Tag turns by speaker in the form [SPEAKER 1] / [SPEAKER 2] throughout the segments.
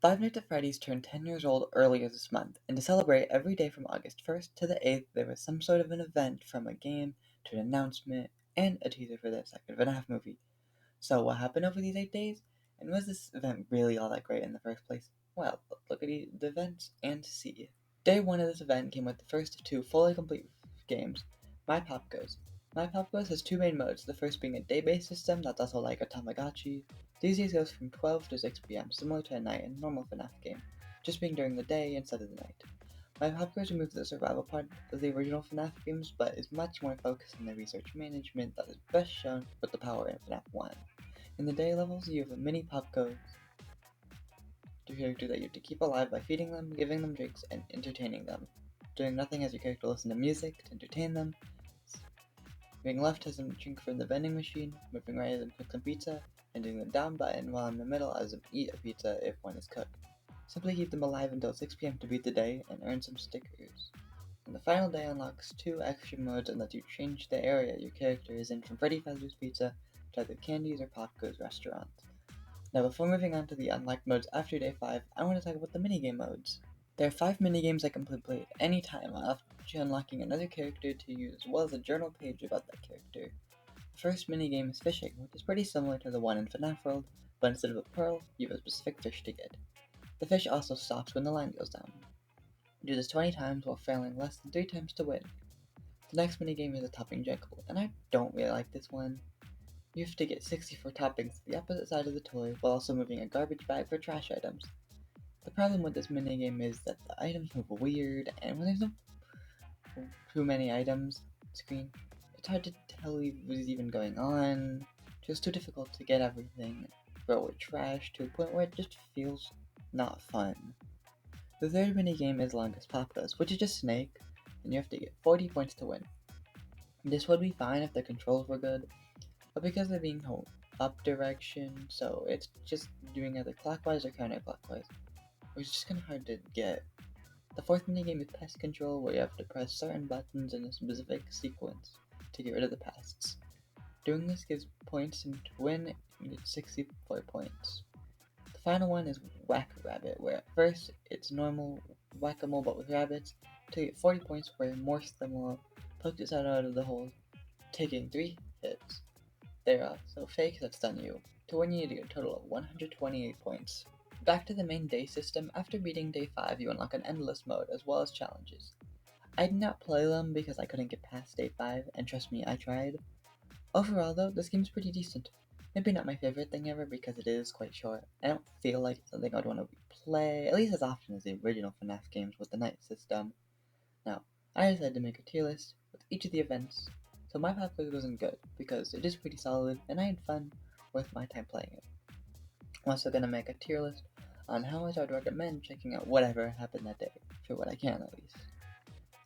[SPEAKER 1] Five Nights at Freddy's turned 10 years old earlier this month, and to celebrate every day from August 1st to the 8th, there was some sort of an event from a game to an announcement and a teaser for the second FNaF movie. So, what happened over these 8 days? And was this event really all that great in the first place? Well, let's look at the events and see. Day 1 of this event came with the first of two fully complete games, My Pop Goes. My Pop Goes has two main modes, the first being a day-based system that's also like a Tamagotchi. These days goes from 12 to 6 p.m., similar to a night in a normal FNAF game, just being during the day instead of the night. My Pop Goes removes the survival part of the original FNAF games, but is much more focused on the research management that is best shown with the power in FNAF 1. In the day levels, you have a mini Pop Goes character that you have to keep alive by feeding them, giving them drinks, and entertaining them. Doing nothing has your character listen to music to entertain them. Moving left has them drink from the vending machine, moving right has them cook some pizza, and doing the down button while in the middle has them eat a pizza if one is cooked. Simply keep them alive until 6 p.m. to beat the day and earn some stickers. And the final day unlocks two extra modes and lets you change the area your character is in from Freddy Fazbear's Pizza to either Candy's or Popgo's restaurant. Now, before moving on to the unlocked modes after day 5, I want to talk about the minigame modes. There are 5 minigames I can play at any time after unlocking another character to use, as well as a journal page about that character. The first minigame is fishing, which is pretty similar to the one in FNAF World, but instead of a pearl, you have a specific fish to get. The fish also stops when the line goes down. Do this 20 times while failing less than 3 times to win. The next minigame is a topping juggle, and I don't really like this one. You have to get 64 toppings to the opposite side of the toy while also moving a garbage bag for trash items. The problem with this minigame is that the items move weird, and when there's no too many items on screen, it's hard to tell what is even going on. It's just too difficult to get everything, throw away trash to a point where it just feels not fun. The third minigame is Longest Pop Goes, which is just Snake, and you have to get 40 points to win. This would be fine if the controls were good, but because they're being held up direction, so it's just doing either clockwise or counterclockwise, which is just kind of hard to get. The fourth minigame is Pest Control, where you have to press certain buttons in a specific sequence to get rid of the pests. Doing this gives points, and to win, you get 64 points. The final one is Whack-A-Rabbit, where at first it's normal whack-a-mole but with rabbits. To get 40 points, where you morph them all, poke its head out of the hole, taking 3 hits. They're so fake that stun you. To win, you need to get a total of 128 points. Back to the main day system, after beating day 5, you unlock an endless mode as well as challenges. I did not play them because I couldn't get past day 5, and trust me, I tried. Overall though, this game's pretty decent. Maybe not my favorite thing ever because it is quite short. I don't feel like it's something I'd want to replay, at least as often as the original FNAF games with the night system. Now, I decided to make a tier list with each of the events, so my path wasn't good because it is pretty solid and I had fun with my time playing it. I'm also going to make a tier list on how much I would recommend checking out whatever happened that day, for what I can at least.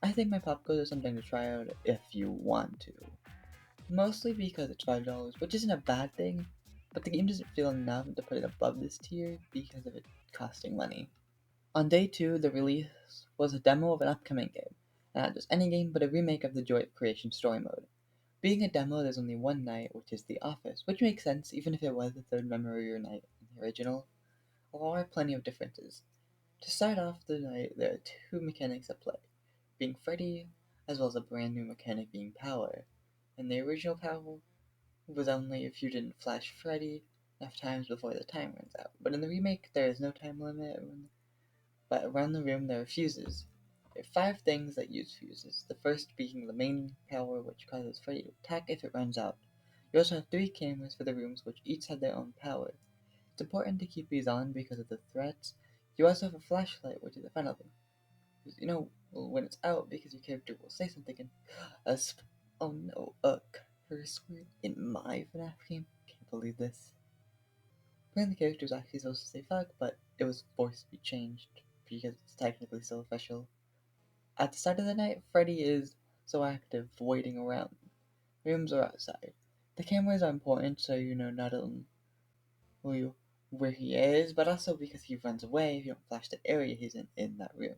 [SPEAKER 1] I think my pop goes is something to try out if you want to. Mostly because it's $5, which isn't a bad thing, but the game doesn't feel enough to put it above this tier because of it costing money. On day 2, the release was a demo of an upcoming game, and not just any game, but a remake of the Joy of Creation story mode. Being a demo, there's only one night, which is The Office, which makes sense even if it was the third memory or night in the original. There are plenty of differences. To start off the night, there are two mechanics at play, being Freddy, as well as a brand new mechanic being Power. And the original Power was only if you didn't flash Freddy enough times before the time runs out. But in the remake, there is no time limit, but around the room there are fuses. There are 5 things that use fuses, the first being the main power, which causes Freddy to attack if it runs out. You also have 3 cameras for the rooms, which each have their own power. It's important to keep these on because of the threats. You also have a flashlight, which is the final thing. You know when it's out because your character will say something and oh no, a curse word in my FNAF game? Can't believe this. Apparently the character was actually supposed to say fuck, but it was forced to be changed because it's technically still official. At the start of the night, Freddy is so active, waiting around. Rooms are outside. The cameras are important so you know not only where he is, but also because he runs away if you don't flash the area he's in that room.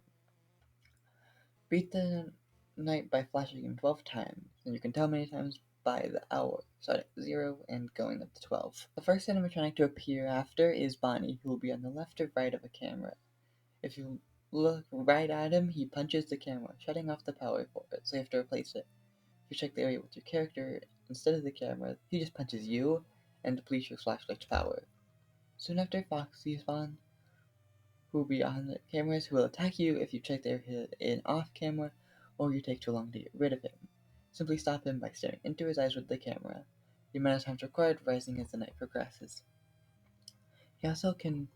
[SPEAKER 1] Beat the night by flashing him 12 times, and you can tell how many times by the hour, starting at 0 and going up to 12. The first animatronic to appear after is Bonnie, who will be on the left or right of a camera. If you look right at him, he punches the camera, shutting off the power for it, so you have to replace it. If you check the area with your character instead of the camera, he just punches you and depletes your flashlight's power. Soon after, Foxy spawns, who will be on the cameras, who will attack you if you check the area in off camera or you take too long to get rid of him. Simply stop him by staring into his eyes with the camera. The amount of time required rising as the night progresses. He also can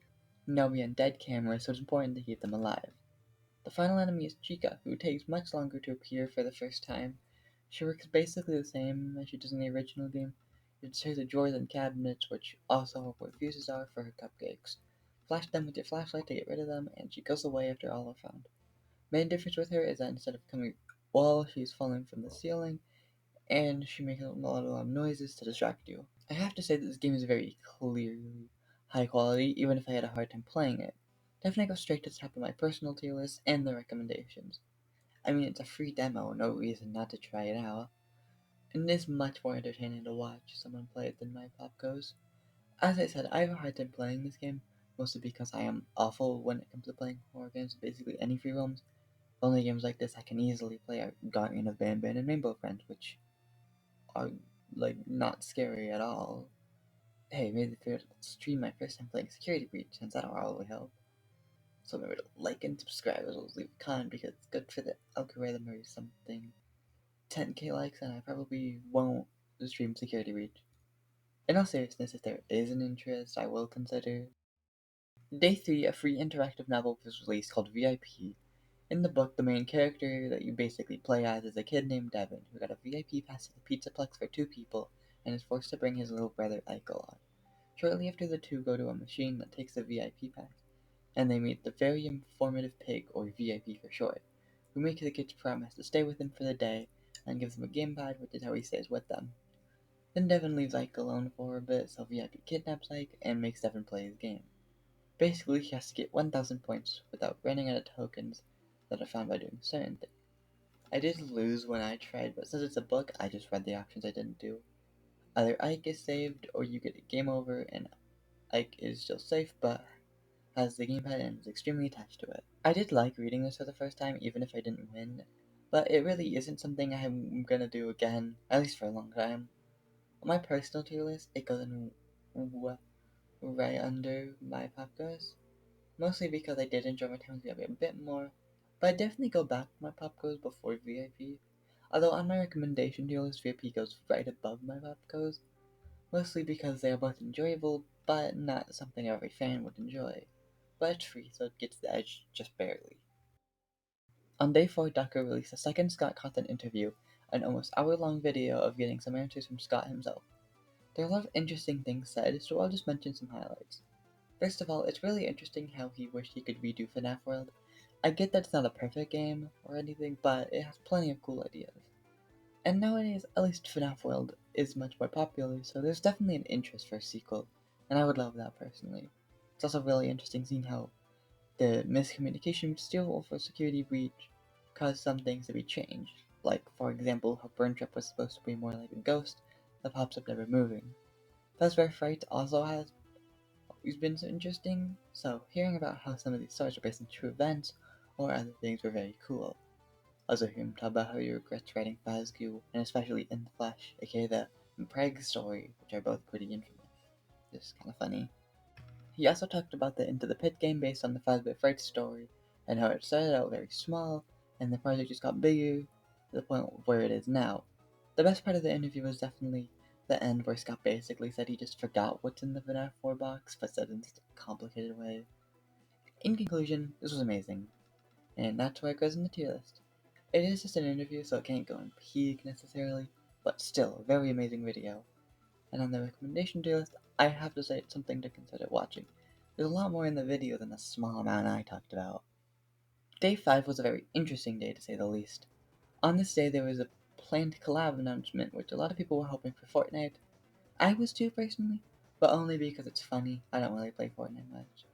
[SPEAKER 1] now be on dead cameras, so it's important to keep them alive. The final enemy is Chica, who takes much longer to appear for the first time. She works basically the same as she does in the original game. You just the drawers and cabinets, which also have where fuses are for her cupcakes. Flash them with your flashlight to get rid of them, and she goes away after all are found. Main difference with her is that instead of coming while she's falling from the ceiling, and she makes a lot of noises to distract you. I have to say that this game is very clearly high quality, even if I had a hard time playing it. Definitely go straight to the top of my personal tier list and the recommendations. I mean, it's a free demo, no reason not to try it out. And it is much more entertaining to watch someone play it than my pop goes. As I said, I have a hard time playing this game, mostly because I am awful when it comes to playing horror games, basically any free roams. Only games like this I can easily play are Guardian of Banban and Rainbow Friends, which are, like, not scary at all. Hey, maybe if I stream my first time playing Security Breach, since that'll probably help. So remember to like and subscribe as well as leave a comment because it's good for the algorithm or something. 10k likes and I probably won't stream Security Breach. In all seriousness, if there is an interest, I will consider. Day 3, a free interactive novel was released called VIP. In the book, the main character that you basically play as is a kid named Devin, who got a VIP pass to the Pizzaplex for 2 people and is forced to bring his little brother Ike along. Shortly after, the two go to a machine that takes the VIP pass, and they meet the very informative pig, or VIP for short, who makes the kids promise to stay with him for the day and gives them a game pad, which is how he stays with them. Then Devin leaves Ike alone for a bit, so VIP kidnaps Ike and makes Devin play his game. Basically, he has to get 1,000 points without running out of tokens that are found by doing certain things. I did lose when I tried, but since it's a book, I just read the options I didn't do. Either Ike is saved, or you get a game over and Ike is still safe, but has the gamepad and is extremely attached to it. I did like reading this for the first time, even if I didn't win, but it really isn't something I'm gonna do again, at least for a long time. On my personal tier list, it goes in right under my pop goes, mostly because I did enjoy my time with VIP a bit more, but I'd definitely go back to my pop goes before VIP. Although on my recommendation tier list, VIP goes right above my pop goes, mostly because they are both enjoyable, but not something every fan would enjoy. But it's free, so it gets the edge just barely. On day 4, Ducker released a second Scott Cawthon interview, an almost hour-long video of getting some answers from Scott himself. There are a lot of interesting things said, so I'll just mention some highlights. First of all, it's really interesting how he wished he could redo FNaF World. I get that it's not a perfect game or anything, but it has plenty of cool ideas. And nowadays, at least FNaF World is much more popular, so there's definitely an interest for a sequel, and I would love that personally. It's also really interesting seeing how the miscommunication with Steel for Security Breach caused some things to be changed, like, for example, how Burntrap was supposed to be more like a ghost that pops up never moving. Fazbear Fright also has always been so interesting, so hearing about how some of these stories are based on true events or other things were very cool. Also hearing him talk about how he regrets writing Fazgoo, and especially In the Flesh, aka the Preg story, which are both pretty infamous. Just kinda funny. He also talked about the Into the Pit game based on the Fazbear Fright story, and how it started out very small, and the project just got bigger, to the point where it is now. The best part of the interview was definitely the end where Scott basically said he just forgot what's in the FNAF 4 box, but said it in such a complicated way. In conclusion, this was amazing, and that's why it goes in the tier list. It is just an interview, so it can't go in peak necessarily, but still a very amazing video. And on the recommendation tier list, I have to say it's something to consider watching. There's a lot more in the video than the small amount I talked about. Day 5 was a very interesting day to say the least. On this day there was a planned collab announcement which a lot of people were hoping for Fortnite. I was too personally, but only because it's funny. I don't really play Fortnite much.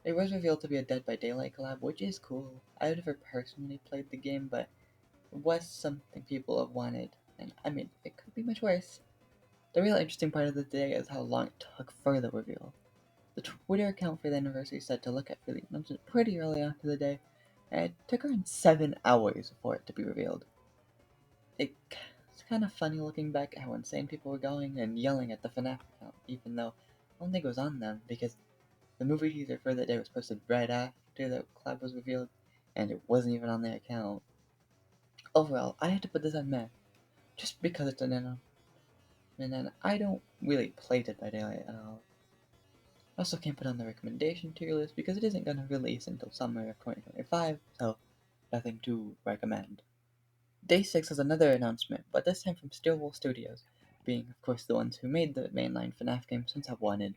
[SPEAKER 1] It was revealed to be a Dead by Daylight collab, which is cool. I've never personally played the game, but it was something people have wanted, and I mean, it could be much worse. The real interesting part of the day is how long it took for the reveal. The Twitter account for the anniversary said to look at for the announcement pretty early on to the day, and it took around 7 hours for it to be revealed. It's kind of funny looking back at how insane people were going and yelling at the FNaF account, even though I don't think it was on them, because the movie teaser for the day was posted right after the collab was revealed, and it wasn't even on their account. Overall, I had to put this on Meh, just because it's an announcement, and I don't really play Dead by Daylight at all. I also can't put on the recommendation tier list because it isn't going to release until summer of 2025, so nothing to recommend. Day 6 has another announcement, but this time from Stillwell Studios, being of course the ones who made the mainline FNAF game since I've wanted.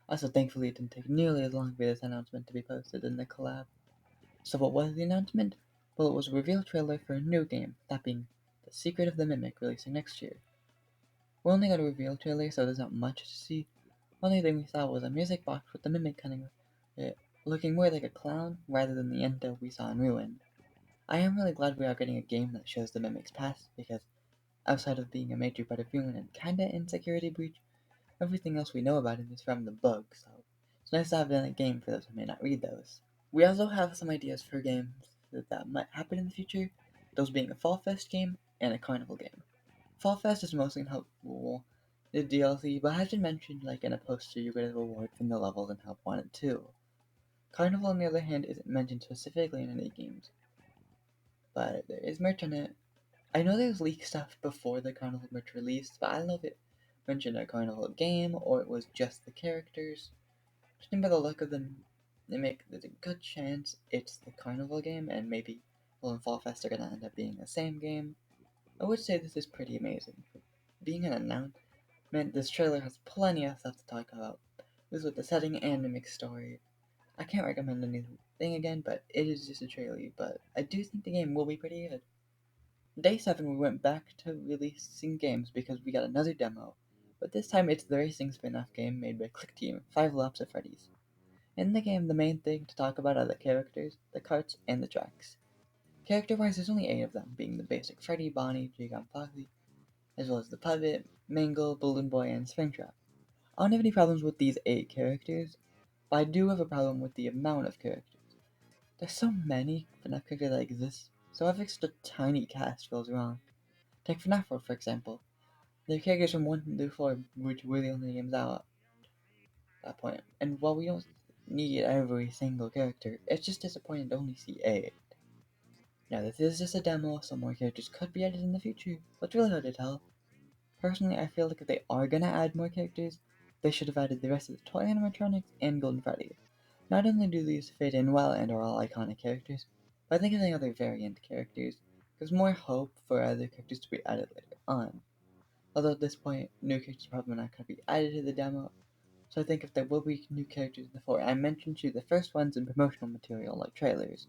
[SPEAKER 1] Also, thankfully it didn't take nearly as long for this announcement to be posted in the collab. So what was the announcement? Well, it was a reveal trailer for a new game, that being The Secret of the Mimic, releasing next year. We only got a reveal trailer, so there's not much to see. Only thing we saw was a music box with the Mimic cutting it, looking more like a clown rather than the endo we saw in Ruin. I am really glad we are getting a game that shows the Mimic's past, because outside of being a major part of Ruin and kinda in Security Breach, everything else we know about him is from the book, so it's nice to have it in a game for those who may not read those. We also have some ideas for games that might happen in the future, those being a Fall Fest game and a Carnival game. Fall Fest is mostly helpful the DLC, but has been mentioned like in a poster you get a reward from the levels and Help Wanted too. Carnival on the other hand isn't mentioned specifically in any games, but there is merch on it. I know there's leaked stuff before the Carnival merch released, but I don't know if it mentioned a Carnival game or it was just the characters. Judging by the look of them, there's a good chance it's the Carnival game, and maybe Will and Fall Fest are gonna end up being the same game. I would say this is pretty amazing. Being an announcement, this trailer has plenty of stuff to talk about. This with the setting and the mixed story. I can't recommend anything again, but it is just a trailer, but I do think the game will be pretty good. Day 7 we went back to releasing games because we got another demo, but this time it's the racing spin-off game made by Click Team, 5 Laps of Freddy's. In the game, the main thing to talk about are the characters, the carts, and the tracks. Character-wise, there's only 8 of them, being the basic Freddy, Bonnie, Jigon, Foxy, as well as the Puppet, Mangle, Balloon Boy, and Springtrap. I don't have any problems with these 8 characters, but I do have a problem with the amount of characters. There's so many FNAF characters that exist, so having such a tiny cast feels wrong. Take FNAF World, for example. There are characters from 1 through 4, which were the only games out at that point. And while we don't need every single character, it's just disappointing to only see 8. Now, this is just a demo, so more characters could be added in the future, but it's really hard to tell. Personally, I feel like if they are gonna add more characters, they should have added the rest of the toy animatronics and Golden Freddy. Not only do these fit in well and are all iconic characters, but I think any other variant characters gives more hope for other characters to be added later on. Although at this point, new characters are probably not going to be added to the demo, so I think if there will be new characters in the 4, I mentioned to the first ones in promotional material like trailers.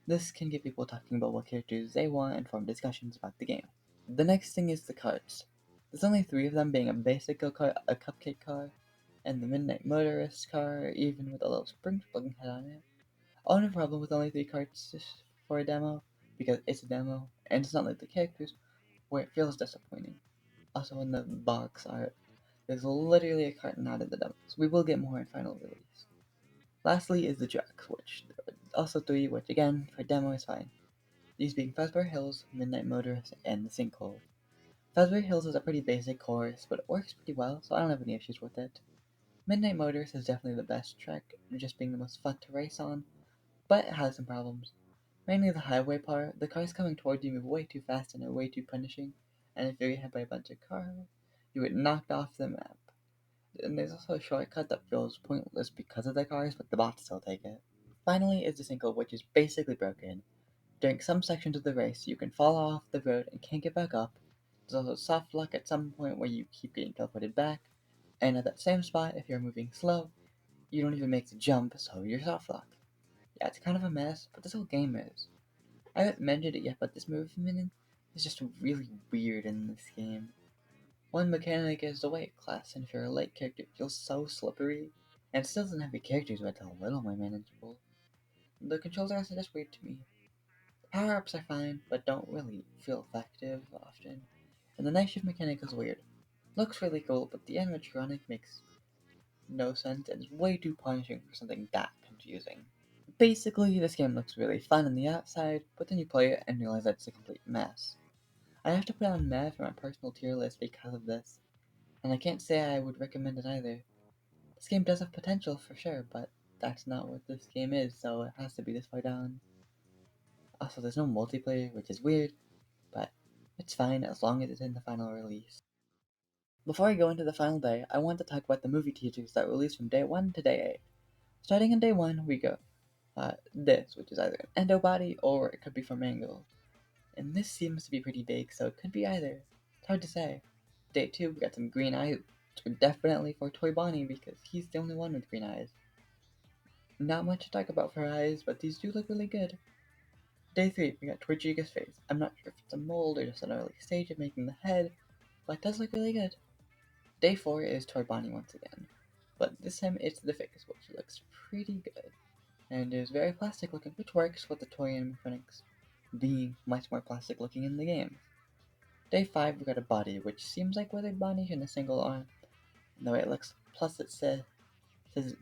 [SPEAKER 1] This can get people talking about what characters they want and form discussions about the game. The next thing is the carts. There's only 3 of them, being a basic go-kart, a cupcake car, and the Midnight Motorist car, even with a little spring-looking head on it. I don't have a problem with only 3 carts for a demo, because it's a demo, and it's not like the characters, where it feels disappointing. Also in the box art, there's literally a cart not in the demo, so we will get more in final release. Lastly is the tracks, which there are also 3, which again, for demo is fine. These being Fazbear Hills, Midnight Motorist, and the Sinkhole. Fazbear Hills is a pretty basic chorus, but it works pretty well, so I don't have any issues with it. Midnight Motorist is definitely the best track, just being the most fun to race on, but it has some problems. Mainly the highway part, the cars coming towards you move way too fast and are way too punishing, and if you're hit by a bunch of cars, you get knocked off the map. And there's also a shortcut that feels pointless because of the cars, but the bots still take it. Finally is the sinkhole, which is basically broken. During some sections of the race, you can fall off the road and can't get back up. There's also soft luck at some point where you keep getting teleported back, and at that same spot, if you're moving slow, you don't even make the jump, so you're soft locked. Yeah, it's kind of a mess, but this whole game is. I haven't mentioned it yet, but this movement is just really weird in this game. One mechanic is the weight class, and if you're a light character, it feels so slippery, and it still doesn't have any characters, but it's a little more manageable. The controls are also just weird to me. Power-ups are fine, but don't really feel effective often. and the night shift mechanic is weird. Looks really cool, but the animatronic makes no sense and is way too punishing for something that confusing. Basically, this game looks really fun on the outside, but then you play it and realize that it's a complete mess. I have to put on Math for my personal tier list because of this, and I can't say I would recommend it either. This game does have potential for sure, but that's not what this game is, so it has to be this far down. Also, there's no multiplayer, which is weird, but it's fine as long as it's in the final release. Before I go into the final day, I want to talk about the movie teasers that released from day 1 to day 8. Starting on day 1, we go this, which is either an endo body or it could be from Mangle. And this seems to be pretty big, so it could be either. It's hard to say. Day 2, we got some green eyes, which are definitely for Toy Bonnie because he's the only one with green eyes. Not much to talk about for eyes, but these do look really good. Day 3, we got Torchica's face. I'm not sure if it's a mold or just an early stage of making the head, but it does look really good. Day 4 is Toy Bonnie once again, but this time it's the face, which looks pretty good, and is very plastic looking, which works with the toy animatronics being much more plastic looking in the game. Day 5, we got a body, which seems like Withered Bonnie in a single arm, and the way it looks, plus it says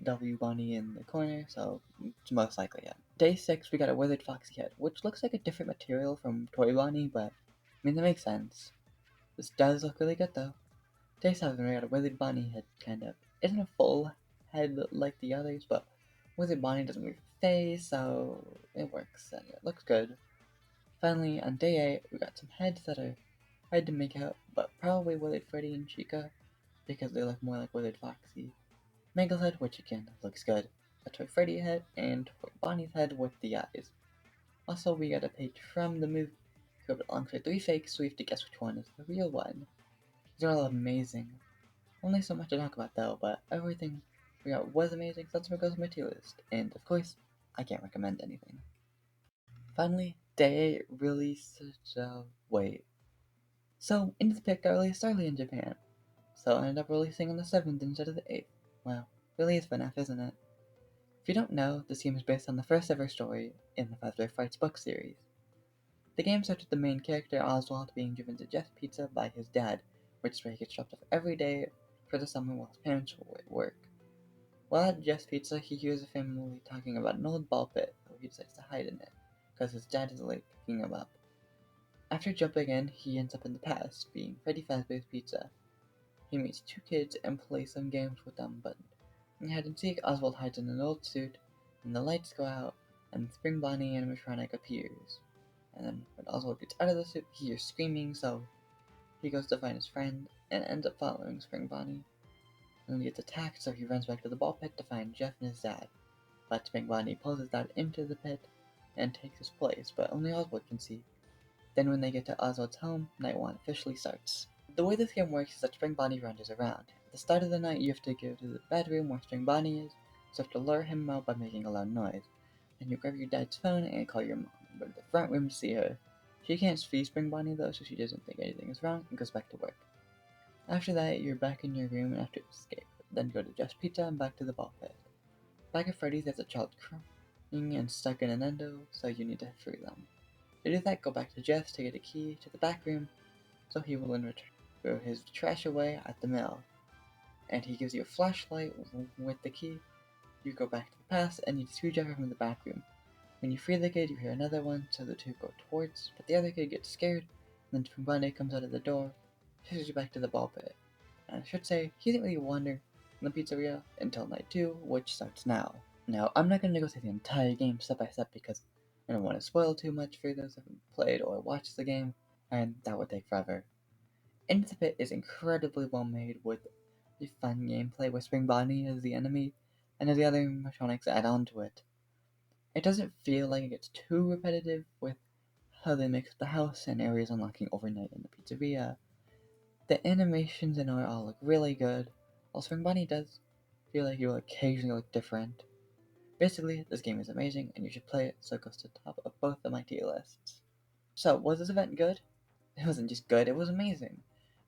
[SPEAKER 1] W Bonnie in the corner, so it's most likely it. Day 6, we got a Withered Foxy head, which looks like a different material from Toy Bonnie, but I mean, that makes sense. This does look really good though. Day 7, we got a Withered Bonnie head, kind of. Isn't a full head like the others, but Withered Bonnie doesn't move her face, so it works and it looks good. Finally, on day 8, we got some heads that are hard to make out, but probably Withered Freddy and Chica, because they look more like Withered Foxy. Mangle's head, which again looks good. A Toy Freddy head, and Toy Bonnie's head with the eyes. Also, we got a page from the movie who belongs to 3 fakes, so we have to guess which one is the real one. These are all amazing. Only so much to talk about though, but everything we got was amazing, so that's what goes on my tier list. And of course, I can't recommend anything. Finally, day 8 releases. Wait. So, Into the Pit got released early in Japan, so it ended up releasing on the 7th instead of the 8th. Well, really is FNaF, isn't it? If you don't know, this game is based on the first ever story in the Fazbear Frights book series. The game starts with the main character Oswald being driven to Jeff's Pizza by his dad, which is where he gets dropped off every day for the summer while his parents were at work. While at Jeff's Pizza, he hears a family talking about an old ball pit, so he decides to hide in it, because his dad is late picking him up. After jumping in, he ends up in the past, being Freddy Fazbear's Pizza. He meets 2 kids and plays some games with them, but in hide and seek, Oswald hides in an old suit, and the lights go out, and Spring Bonnie animatronic appears. And then when Oswald gets out of the suit, he hears screaming, so he goes to find his friend, and ends up following Spring Bonnie. And then he gets attacked, so he runs back to the ball pit to find Jeff and his dad. But Spring Bonnie pulls his dad into the pit, and takes his place, but only Oswald can see. Then when they get to Oswald's home, Night 1 officially starts. The way this game works is that Spring Bonnie wanders around. At the start of the night, you have to go to the bedroom where Spring Bonnie is, so you have to lure him out by making a loud noise. Then you grab your dad's phone and call your mom, go to the front room to see her. She can't see Spring Bonnie though, so she doesn't think anything is wrong and goes back to work. After that, you're back in your room and have to escape. Then go to Jeff's Pizza and back to the ball pit. Back at Freddy's, there's a child crying and stuck in an endo, so you need to free them. To do that, go back to Jeff's to get a key to the back room, so he will then throw his trash away at the mill. And he gives you a flashlight with the key. You go back to the past and need a screwdriver from the back room. When you free the kid, you hear another one, so the two go towards, but the other kid gets scared, and then Spring Bonnie comes out of the door, pushes you back to the ball pit. And I should say, he didn't really wander in the pizzeria until night 2, which starts now. Now, I'm not going to go through the entire game step by step because I don't want to spoil too much for those who haven't played or watched the game, and that would take forever. Into the Pit is incredibly well made with the fun gameplay where Spring Bonnie is the enemy, and as the other animatronics add on to it. It doesn't feel like it gets too repetitive with how they mix the house and areas unlocking overnight in the pizzeria. The animations in it all look really good, while Spring Bonnie does feel like it will occasionally look different. Basically, this game is amazing and you should play it, so it goes to the top of both of my tier lists. So, was this event good? It wasn't just good, it was amazing.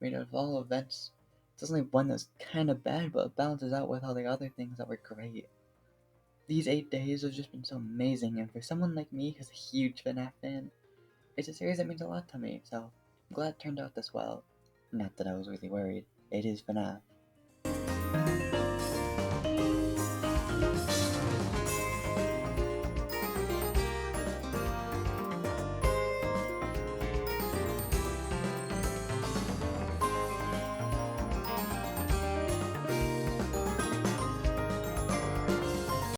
[SPEAKER 1] I mean, of all events, there's only one that's kind of bad, but it balances out with all the other things that were great. These 8 days have just been so amazing, and for someone like me who's a huge FNaF fan, it's a series that means a lot to me, so I'm glad it turned out this well. Not that I was really worried. It is FNaF.